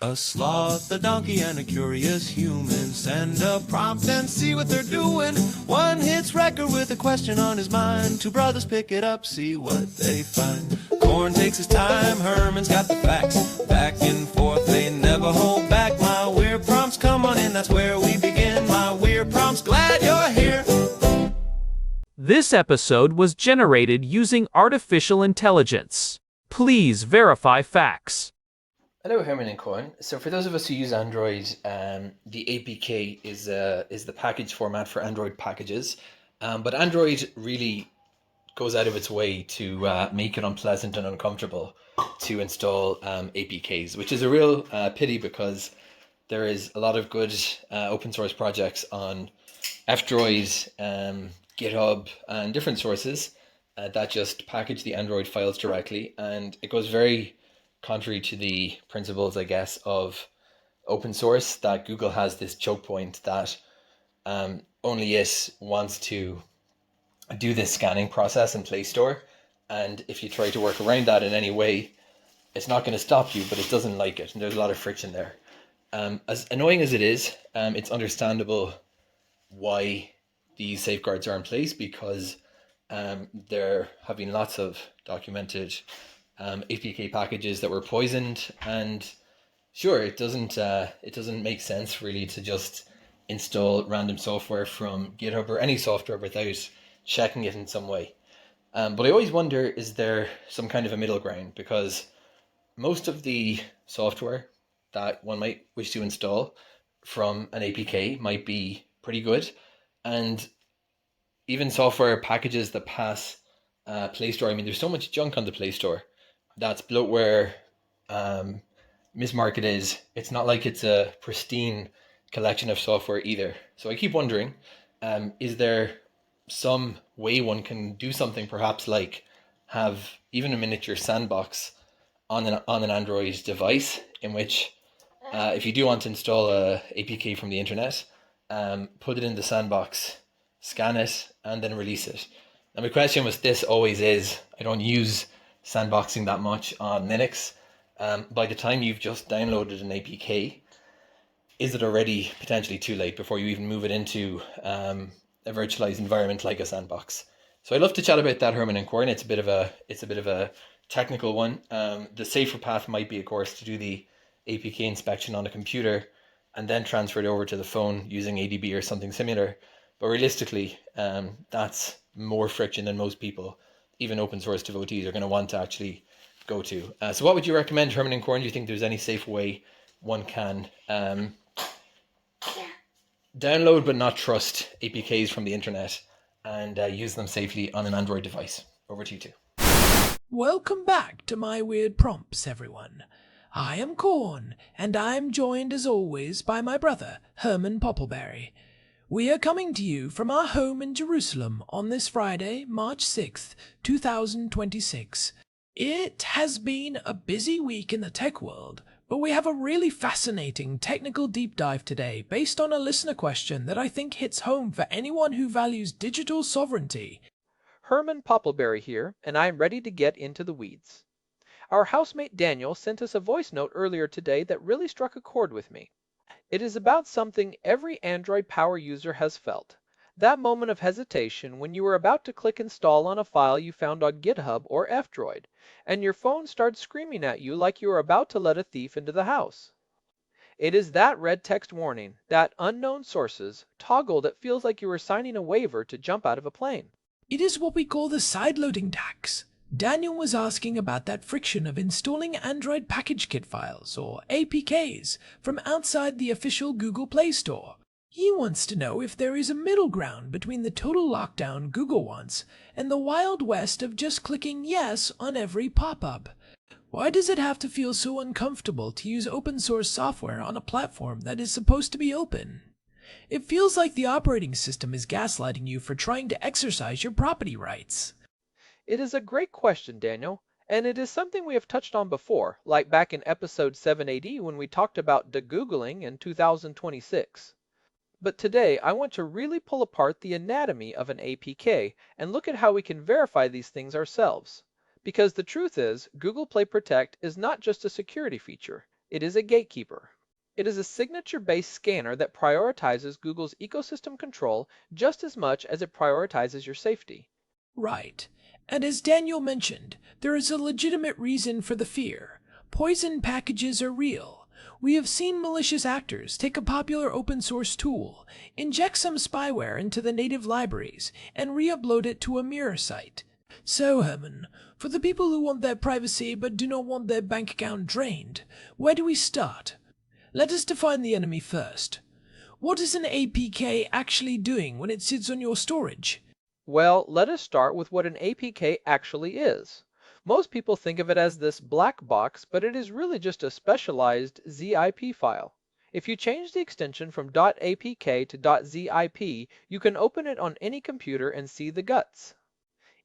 A sloth, a donkey, and a curious human. Send a prompt and see what they're doing. One hits record with a question on his mind. Two brothers pick it up, see what they find. Corn takes his time, Herman's got the facts. Back and forth, they never hold back. My weird prompts, come on in, that's where we begin. My weird prompts, glad you're here. This episode was generated using artificial intelligence. Please verify facts. Hello, Herman and Corn. So for those of us who use Android, the APK is the package format for Android packages. But Android really goes out of its way to make it unpleasant and uncomfortable to install APKs, which is a real pity because there is a lot of good open source projects on F-Droid, GitHub, and different sources that just package the Android files directly, and it goes very contrary to the principles, I guess, of open source, that Google has this choke point that only it wants to do this scanning process in Play Store, and if you try to work around that in any way, it's not going to stop you, but it doesn't like it, and there's a lot of friction there. As annoying as it is, it's understandable why these safeguards are in place, because there have been lots of documented APK packages that were poisoned, and sure, it doesn't make sense really to just install random software from GitHub or any software without checking it in some way. But I always wonder, is there some kind of a middle ground? Because most of the software that one might wish to install from an APK might be pretty good, and even software packages that pass Play Store, I mean, there's so much junk on the Play Store that's bloatware, mismarketed. It's not like it's a pristine collection of software either. So I keep wondering, is there some way one can do something, perhaps like have even a miniature sandbox on an Android device, in which if you do want to install a APK from the internet, put it in the sandbox, scan it, and then release it. And my question with this always is, I don't use sandboxing that much on Linux. By the time you've just downloaded an APK, is it already potentially too late before you even move it into a virtualized environment like a sandbox? So I'd love to chat about that, Herman and Corn. It's a bit of a technical one. The safer path might be, of course, to do the APK inspection on a computer and then transfer it over to the phone using ADB or something similar. But realistically, that's more friction than most people, even open source devotees, are going to want to actually go to. So what would you recommend, Herman and Corn? Do you think there's any safe way one can download but not trust APKs from the internet and use them safely on an Android device? Over to you two. Welcome back to my weird prompts, everyone. I am Corn, and I am joined as always by my brother, Herman Poppleberry. We are coming to you from our home in Jerusalem on this Friday, March 6th, 2026. It has been a busy week in the tech world, but we have a really fascinating technical deep dive today based on a listener question that I think hits home for anyone who values digital sovereignty. Herman Poppleberry here, and I'm ready to get into the weeds. Our housemate Daniel sent us a voice note earlier today that really struck a chord with me. It is about something every Android power user has felt. That moment of hesitation when you were about to click install on a file you found on GitHub or F-Droid, and your phone starts screaming at you like you were about to let a thief into the house. It is that red text warning, that unknown sources, toggle that feels like you were signing a waiver to jump out of a plane. It is what we call the sideloading tax. Daniel was asking about that friction of installing Android package kit files, or APKs, from outside the official Google Play Store. He wants to know if there is a middle ground between the total lockdown Google wants and the wild west of just clicking yes on every pop-up. Why does it have to feel so uncomfortable to use open source software on a platform that is supposed to be open? It feels like the operating system is gaslighting you for trying to exercise your property rights. It is a great question, Daniel, and it is something we have touched on before, like back in episode 780 when we talked about degoogling in 2026. But today I want to really pull apart the anatomy of an APK and look at how we can verify these things ourselves. Because the truth is, Google Play Protect is not just a security feature. It is a gatekeeper. It is a signature-based scanner that prioritizes Google's ecosystem control just as much as it prioritizes your safety. Right. And as Daniel mentioned, there is a legitimate reason for the fear. Poison packages are real. We have seen malicious actors take a popular open source tool, inject some spyware into the native libraries, and re-upload it to a mirror site. So, Herman, for the people who want their privacy but do not want their bank account drained, where do we start? Let us define the enemy first. What is an APK actually doing when it sits on your storage? Well, let us start with what an APK actually is. Most people think of it as this black box, but it is really just a specialized zip file. If you change the extension from .apk to .zip, you can open it on any computer and see the guts.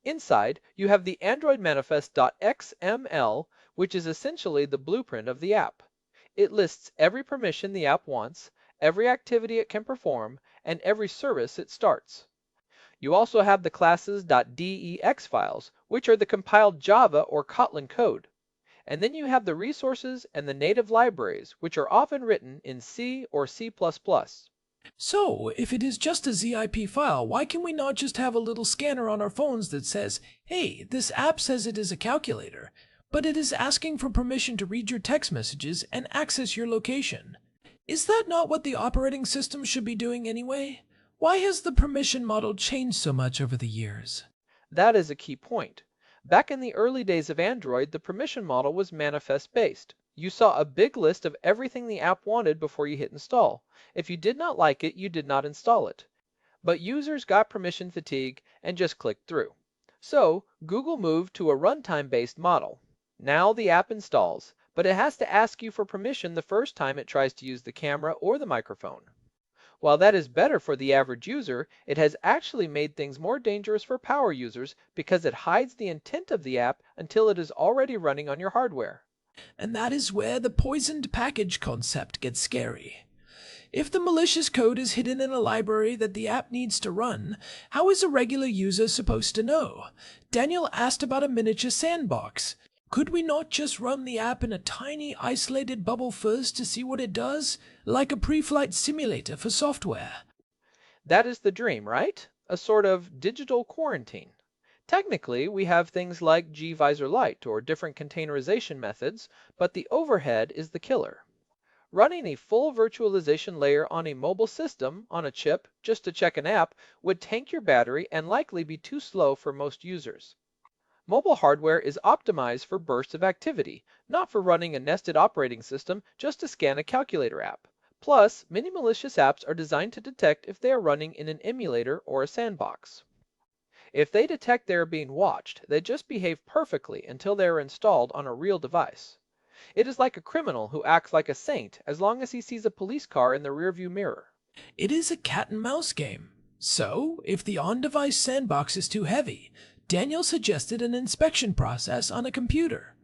Inside, you have the Android manifest.xml, which is essentially the blueprint of the app. It lists every permission the app wants, every activity it can perform, and every service it starts. You also have the classes .dex files, which are the compiled Java or Kotlin code. And then you have the resources and the native libraries, which are often written in C or C++. So, if it is just a zip file, why can we not just have a little scanner on our phones that says, hey, this app says it is a calculator, but it is asking for permission to read your text messages and access your location? Is that not what the operating system should be doing anyway? Why has the permission model changed so much over the years? That is a key point. Back in the early days of Android, the permission model was manifest-based. You saw a big list of everything the app wanted before you hit install. If you did not like it, you did not install it. But users got permission fatigue and just clicked through. So, Google moved to a runtime-based model. Now the app installs, but it has to ask you for permission the first time it tries to use the camera or the microphone. While that is better for the average user, it has actually made things more dangerous for power users because it hides the intent of the app until it is already running on your hardware. And that is where the poisoned package concept gets scary. If the malicious code is hidden in a library that the app needs to run, how is a regular user supposed to know? Daniel asked about a miniature sandbox. Could we not just run the app in a tiny isolated bubble first to see what it does, like a pre-flight simulator for software? That is the dream, right? A sort of digital quarantine. Technically, we have things like gvisor Lite or different containerization methods, but the overhead is the killer. Running a full virtualization layer on a mobile system on a chip just to check an app would tank your battery and likely be too slow for most users. Mobile hardware is optimized for bursts of activity, not for running a nested operating system just to scan a calculator app. Plus, many malicious apps are designed to detect if they are running in an emulator or a sandbox. If they detect they are being watched, they just behave perfectly until they are installed on a real device. It is like a criminal who acts like a saint as long as he sees a police car in the rearview mirror. It is a cat and mouse game. So, if the on-device sandbox is too heavy, Daniel suggested an inspection process on a computer.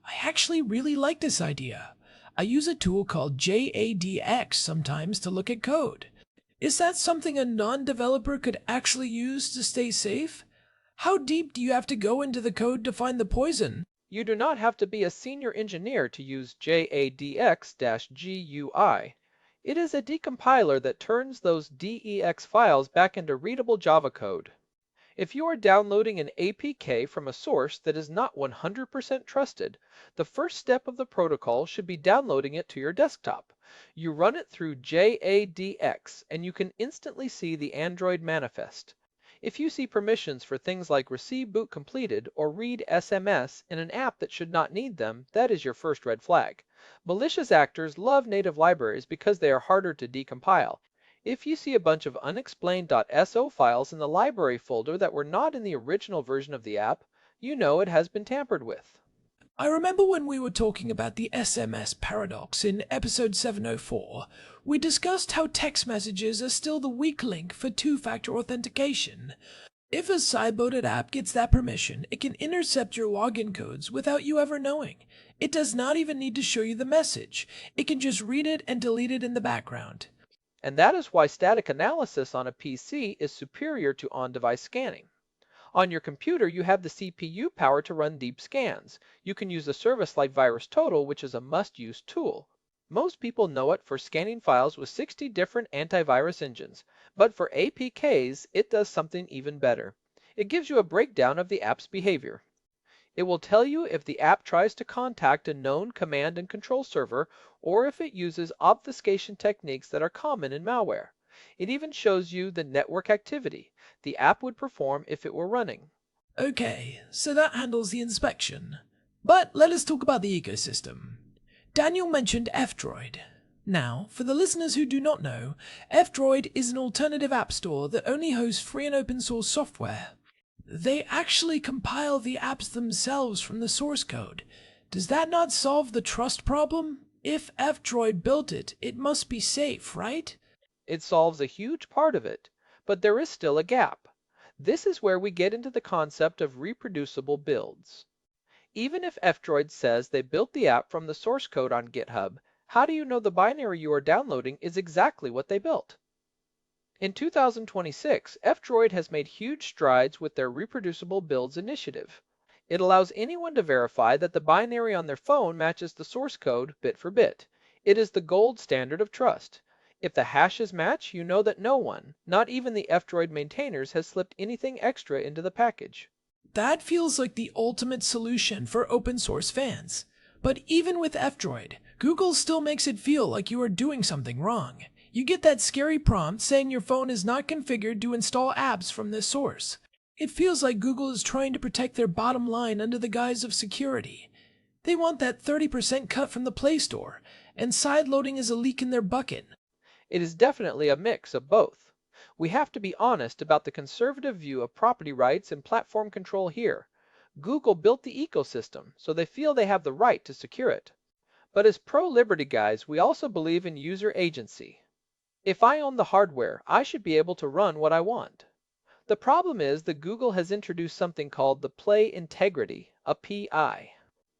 I actually really like this idea. I use a tool called JADX sometimes to look at code. Is that something a non-developer could actually use to stay safe? How deep do you have to go into the code to find the poison? You do not have to be a senior engineer to use JADX-GUI. It is a decompiler that turns those DEX files back into readable Java code. If you are downloading an APK from a source that is not 100% trusted, the first step of the protocol should be downloading it to your desktop. You run it through JADX and you can instantly see the Android manifest. If you see permissions for things like receive boot completed or read SMS in an app that should not need them, that is your first red flag. Malicious actors love native libraries because they are harder to decompile. If you see a bunch of unexplained.so files in the library folder that were not in the original version of the app, you know it has been tampered with. I remember when we were talking about the SMS paradox in episode 704, we discussed how text messages are still the weak link for two-factor authentication. If a sideloaded app gets that permission, it can intercept your login codes without you ever knowing. It does not even need to show you the message. It can just read it and delete it in the background. And that is why static analysis on a PC is superior to on-device scanning. On your computer, you have the CPU power to run deep scans. You can use a service like VirusTotal, which is a must-use tool. Most people know it for scanning files with 60 different antivirus engines, but for APKs, it does something even better. It gives you a breakdown of the app's behavior. It will tell you if the app tries to contact a known command and control server or if it uses obfuscation techniques that are common in malware. It even shows you the network activity the app would perform if it were running. Okay, so that handles the inspection. But let us talk about the ecosystem. Daniel mentioned F-Droid. Now, for the listeners who do not know, F-Droid is an alternative app store that only hosts free and open source software. They actually compile the apps themselves from the source code. Does that not solve the trust problem? If F-Droid built it, it must be safe, right? It solves a huge part of it, but there is still a gap. This is where we get into the concept of reproducible builds. Even if F-Droid says they built the app from the source code on GitHub, how do you know the binary you are downloading is exactly what they built? In 2026, F-Droid has made huge strides with their reproducible builds initiative. It allows anyone to verify that the binary on their phone matches the source code bit for bit. It is the gold standard of trust. If the hashes match, you know that no one, not even the F-Droid maintainers, has slipped anything extra into the package. That feels like the ultimate solution for open source fans. But even with F-Droid, Google still makes it feel like you are doing something wrong. You get that scary prompt saying your phone is not configured to install apps from this source. It feels like Google is trying to protect their bottom line under the guise of security. They want that 30% cut from the Play Store, and sideloading is a leak in their bucket. It is definitely a mix of both. We have to be honest about the conservative view of property rights and platform control here. Google built the ecosystem, so they feel they have the right to secure it. But as pro-liberty guys, we also believe in user agency. If I own the hardware, I should be able to run what I want. The problem is that Google has introduced something called the Play Integrity, a PI.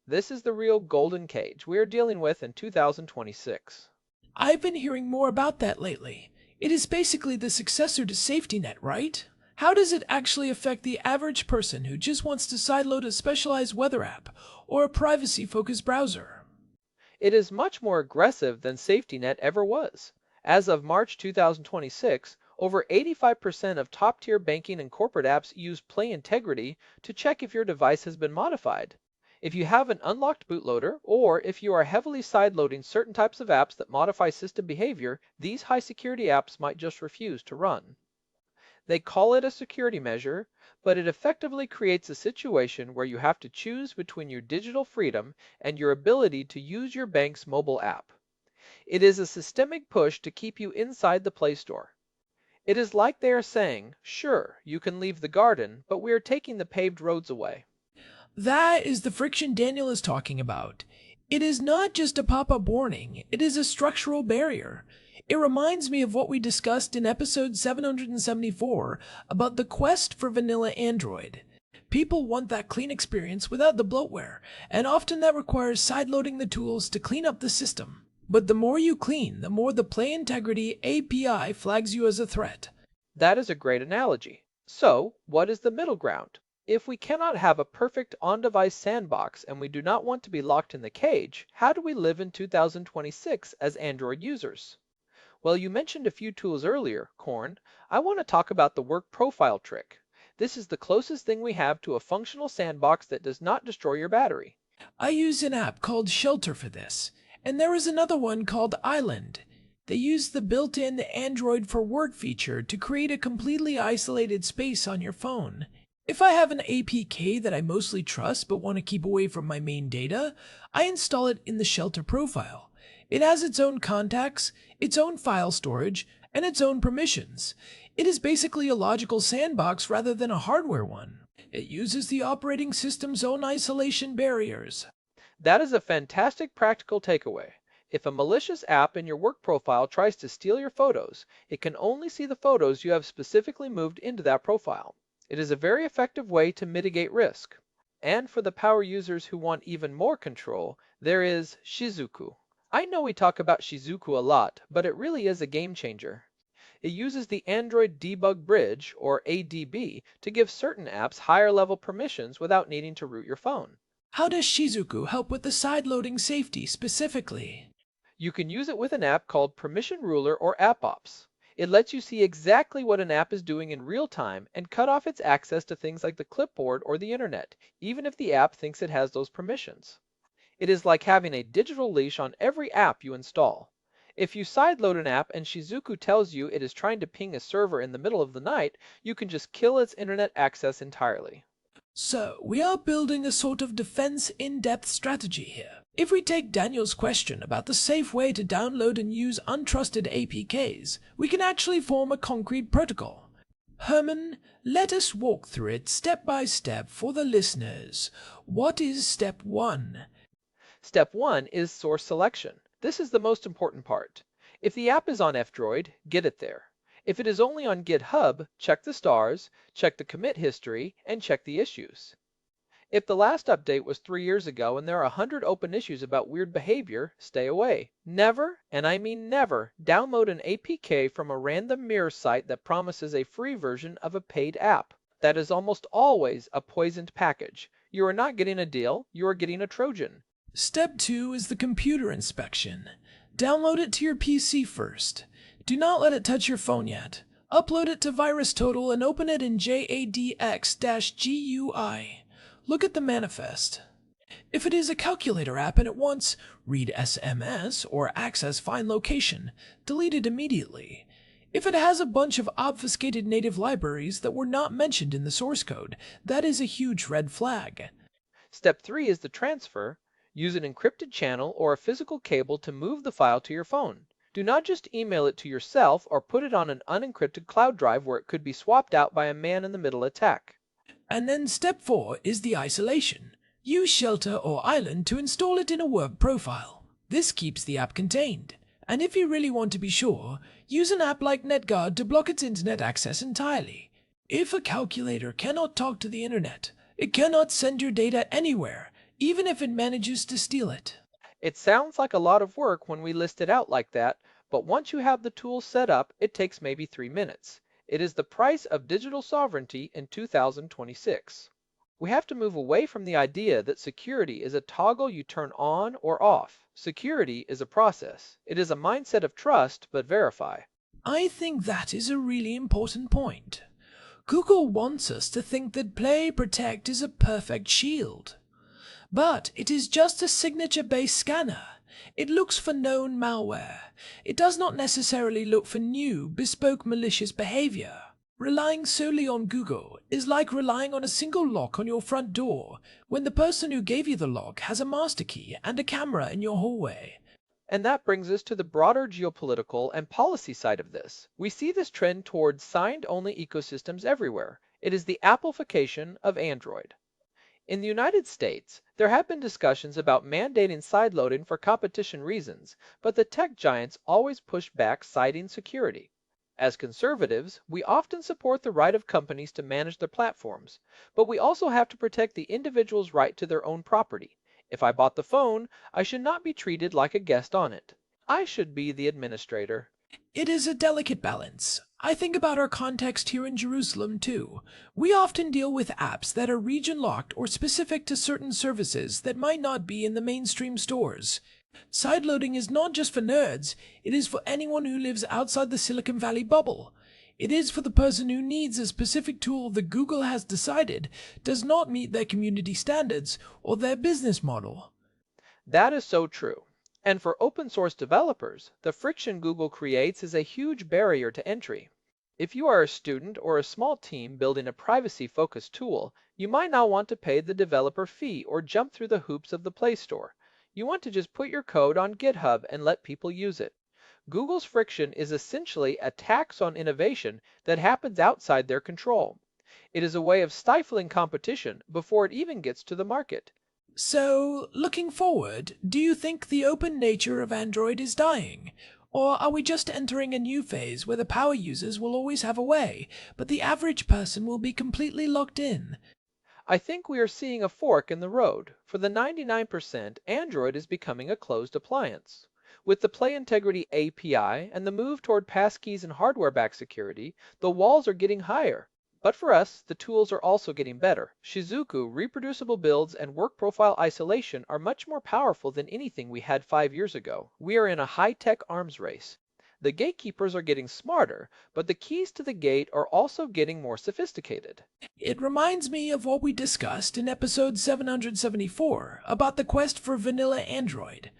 This is the real golden cage we are dealing with in 2026. I've been hearing more about that lately. It is basically the successor to SafetyNet, right? How does it actually affect the average person who just wants to sideload a specialized weather app or a privacy-focused browser? It is much more aggressive than SafetyNet ever was. As of March 2026, over 85% of top-tier banking and corporate apps use Play Integrity to check if your device has been modified. If you have an unlocked bootloader, or if you are heavily sideloading certain types of apps that modify system behavior, these high-security apps might just refuse to run. They call it a security measure, but it effectively creates a situation where you have to choose between your digital freedom and your ability to use your bank's mobile app. It is a systemic push to keep you inside the Play Store. It is like they are saying, sure, you can leave the garden, but we are taking the paved roads away. That is the friction Daniel is talking about. It is not just a pop-up warning, it is a structural barrier. It reminds me of what we discussed in episode 774 about the quest for vanilla Android. People want that clean experience without the bloatware, and often that requires sideloading the tools to clean up the system. But the more you clean, the more the Play Integrity API flags you as a threat. That is a great analogy. So, what is the middle ground? If we cannot have a perfect on-device sandbox and we do not want to be locked in the cage, how do we live in 2026 as Android users? Well, you mentioned a few tools earlier, Korn. I want to talk about the work profile trick. This is the closest thing we have to a functional sandbox that does not destroy your battery. I use an app called Shelter for this, and there is another one called Island. They use the built-in Android for Work feature to create a completely isolated space on your phone. If I have an APK that I mostly trust but want to keep away from my main data, I install it in the Shelter profile. It has its own contacts, its own file storage, and its own permissions. It is basically a logical sandbox rather than a hardware one. It uses the operating system's own isolation barriers. That is a fantastic practical takeaway. If a malicious app in your work profile tries to steal your photos, it can only see the photos you have specifically moved into that profile. It is a very effective way to mitigate risk. And for the power users who want even more control, there is Shizuku. I know we talk about Shizuku a lot, but it really is a game changer. It uses the Android Debug Bridge, or ADB, to give certain apps higher level permissions without needing to root your phone. How does Shizuku help with the sideloading safety specifically? You can use it with an app called Permission Ruler or AppOps. It lets you see exactly what an app is doing in real time and cut off its access to things like the clipboard or the internet, even if the app thinks it has those permissions. It is like having a digital leash on every app you install. If you sideload an app and Shizuku tells you it is trying to ping a server in the middle of the night, you can just kill its internet access entirely. So, we are building a sort of defense in-depth strategy here. If we take Daniel's question about the safe way to download and use untrusted APKs, we can actually form a concrete protocol. Herman, let us walk through it step by step for the listeners. What is step 1? Step 1 is source selection. This is the most important part. If the app is on F-Droid, get it there. If it is only on GitHub, check the stars, check the commit history, and check the issues. If the last update was 3 years ago and there are 100 open issues about weird behavior, stay away. Never, and I mean never, download an APK from a random mirror site that promises a free version of a paid app. That is almost always a poisoned package. You are not getting a deal, you are getting a Trojan. Step 2 is the computer inspection. Download it to your PC first. Do not let it touch your phone yet. Upload it to VirusTotal and open it in JADX-GUI. Look at the manifest. If it is a calculator app and it wants read SMS or access find location, delete it immediately. If it has a bunch of obfuscated native libraries that were not mentioned in the source code, that is a huge red flag. Step 3 is the transfer. Use an encrypted channel or a physical cable to move the file to your phone. Do not just email it to yourself or put it on an unencrypted cloud drive where it could be swapped out by a man-in-the-middle attack. And then step 4 is the isolation. Use Shelter or Island to install it in a work profile. This keeps the app contained. And if you really want to be sure, use an app like NetGuard to block its internet access entirely. If a calculator cannot talk to the internet, it cannot send your data anywhere, even if it manages to steal it. It sounds like a lot of work when we list it out like that, but once you have the tools set up, it takes maybe 3 minutes. It is the price of digital sovereignty in 2026. We have to move away from the idea that security is a toggle you turn on or off. Security is a process. It is a mindset of trust but verify. I think that is a really important point. Google wants us to think that Play Protect is a perfect shield. But it is just a signature-based scanner. It looks for known malware. It does not necessarily look for new, bespoke malicious behavior. Relying solely on Google is like relying on a single lock on your front door when the person who gave you the lock has a master key and a camera in your hallway. And that brings us to the broader geopolitical and policy side of this. We see this trend towards signed-only ecosystems everywhere. It is the Appleification of Android. In the United States, there have been discussions about mandating sideloading for competition reasons, but the tech giants always push back, citing security. As conservatives, we often support the right of companies to manage their platforms, but we also have to protect the individual's right to their own property. If I bought the phone, I should not be treated like a guest on it. I should be the administrator. It is a delicate balance. I think about our context here in Jerusalem too. We often deal with apps that are region-locked or specific to certain services that might not be in the mainstream stores. Sideloading is not just for nerds, it is for anyone who lives outside the Silicon Valley bubble. It is for the person who needs a specific tool that Google has decided does not meet their community standards or their business model. That is so true. And for open source developers, the friction Google creates is a huge barrier to entry. If you are a student or a small team building a privacy-focused tool, you might not want to pay the developer fee or jump through the hoops of the Play Store. You want to just put your code on GitHub and let people use it. Google's friction is essentially a tax on innovation that happens outside their control. It is a way of stifling competition before it even gets to the market. So, looking forward, do you think the open nature of Android is dying? Or are we just entering a new phase where the power users will always have a way, but the average person will be completely locked in? I think we are seeing a fork in the road. For the 99%, Android is becoming a closed appliance. With the Play Integrity API and the move toward passkeys and hardware-backed security, the walls are getting higher. But for us, the tools are also getting better. Shizuku, reproducible builds, and work profile isolation are much more powerful than anything we had 5 years ago. We are in a high-tech arms race. The gatekeepers are getting smarter, but the keys to the gate are also getting more sophisticated. It reminds me of what we discussed in episode 774 about the quest for vanilla Android.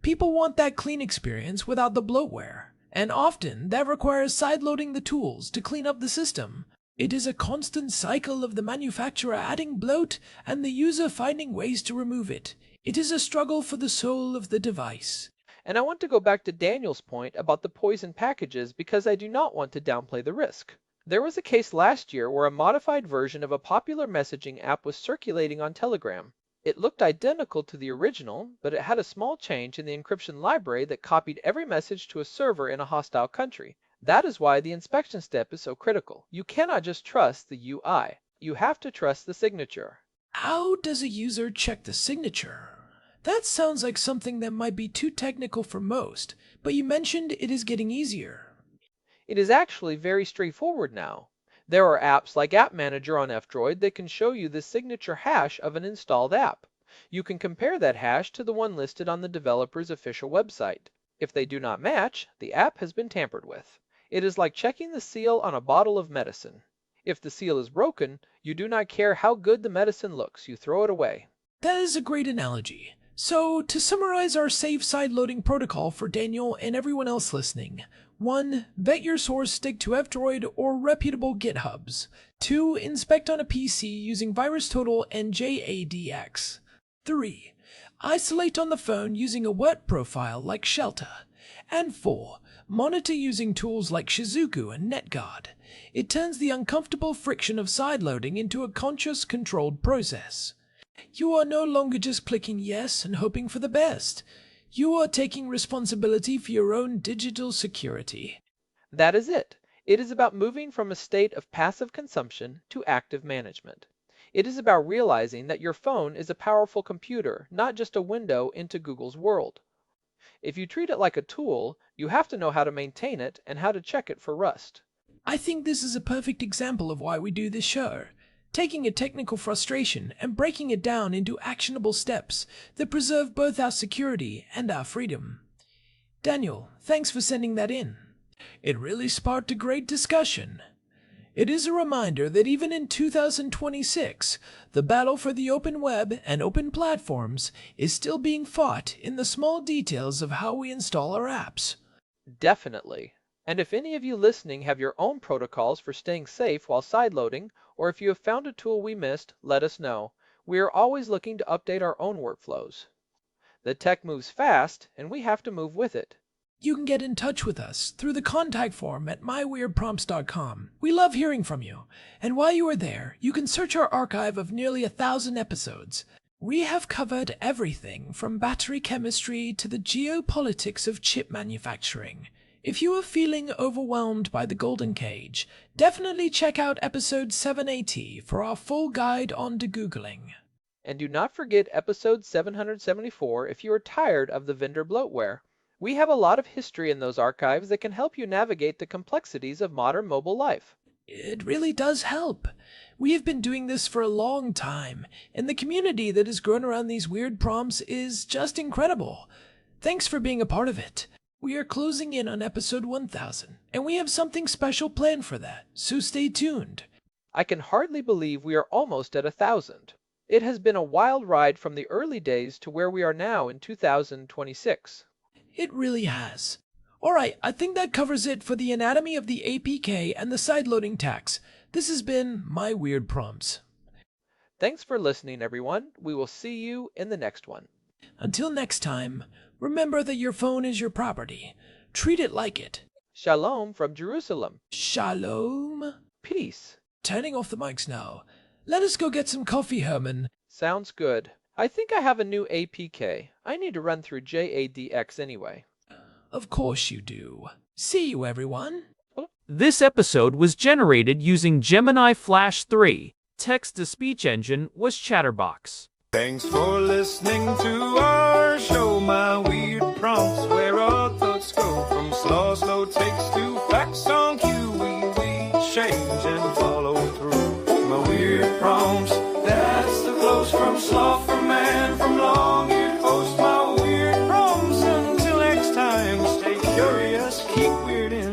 People want that clean experience without the bloatware, and often that requires sideloading the tools to clean up the system. It is a constant cycle of the manufacturer adding bloat and the user finding ways to remove it. It is a struggle for the soul of the device. And I want to go back to Daniel's point about the poison packages because I do not want to downplay the risk. There was a case last year where a modified version of a popular messaging app was circulating on Telegram. It looked identical to the original, but it had a small change in the encryption library that copied every message to a server in a hostile country. That is why the inspection step is so critical. You cannot just trust the UI. You have to trust the signature. How does a user check the signature? That sounds like something that might be too technical for most, but you mentioned it is getting easier. It is actually very straightforward now. There are apps like App Manager on F-Droid that can show you the signature hash of an installed app. You can compare that hash to the one listed on the developer's official website. If they do not match, the app has been tampered with. It is like checking the seal on a bottle of medicine. If the seal is broken, you do not care how good the medicine looks, you throw it away. That is a great analogy. So, to summarize our safe sideloading protocol for Daniel and everyone else listening: 1. Vet your source stick to F-Droid or reputable GitHubs. 2. Inspect on a PC using VirusTotal and JADX. 3. Isolate on the phone using a wet profile like Shelter. And 4. Monitor using tools like Shizuku and NetGuard. It turns the uncomfortable friction of sideloading into a conscious, controlled process. You are no longer just clicking yes and hoping for the best. You are taking responsibility for your own digital security. That is it. It is about moving from a state of passive consumption to active management. It is about realizing that your phone is a powerful computer, not just a window into Google's world. If you treat it like a tool, you have to know how to maintain it and how to check it for rust. I think this is a perfect example of why we do this show. Taking a technical frustration and breaking it down into actionable steps that preserve both our security and our freedom. Daniel, thanks for sending that in. It really sparked a great discussion. It is a reminder that even in 2026, the battle for the open web and open platforms is still being fought in the small details of how we install our apps. Definitely. And if any of you listening have your own protocols for staying safe while sideloading, or if you have found a tool we missed, let us know. We are always looking to update our own workflows. The tech moves fast, and we have to move with it. You can get in touch with us through the contact form at myweirdprompts.com. We love hearing from you, and while you are there, you can search our archive of nearly 1,000 episodes. We have covered everything from battery chemistry to the geopolitics of chip manufacturing. If you are feeling overwhelmed by the golden cage, definitely check out episode 780 for our full guide on degoogling. And do not forget episode 774 if you are tired of the vendor bloatware. We have a lot of history in those archives that can help you navigate the complexities of modern mobile life. It really does help. We have been doing this for a long time, and the community that has grown around these weird prompts is just incredible. Thanks for being a part of it. We are closing in on episode 1000, and we have something special planned for that, so stay tuned. I can hardly believe we are almost at 1,000. It has been a wild ride from the early days to where we are now in 2026. It really has. Alright, I think that covers it for the anatomy of the APK and the sideloading tax. This has been My Weird Prompts. Thanks for listening, everyone. We will see you in the next one. Until next time, remember that your phone is your property. Treat it like it. Shalom from Jerusalem. Shalom. Peace. Turning off the mics now. Let us go get some coffee, Herman. Sounds good. I think I have a new APK. I need to run through JADX anyway. Of course you do. See you, everyone. This episode was generated using Gemini Flash 3. Text-to-speech engine was Chatterbox. Thanks for listening to our show, My Weird Prompts, where slow takes two facts on cue. We change and follow through. My weird prompts, that's the close from sloth from man, from long-eared host. My weird prompts, until next time, stay curious, keep weirding.